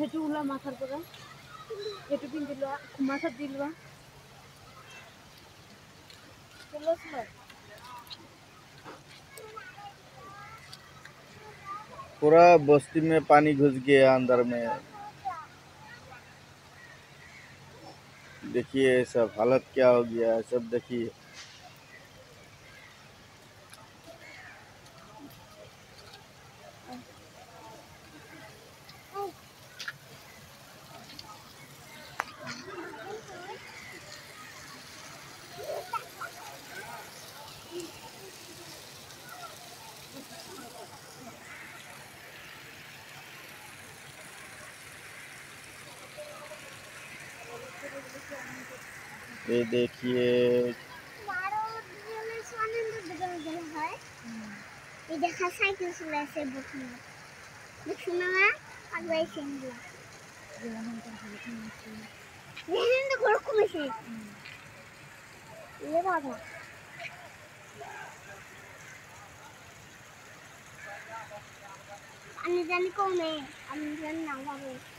হেঁটুগুলা মাথার পরে হেঁটু পিন দিল মাথার দিলবা पूरा बस्ती में पानी घुस गया अंदर में। देखिए सब हालत क्या हो गया है, सब देखिए। ये देखिए দেখা সাইকেল চলে আসে বকুনা দেখছো না আগে সেগুলো যেখানে তো ঘর কমেছে এ বাবা আমি জানি কমে আমি জানি না বাবা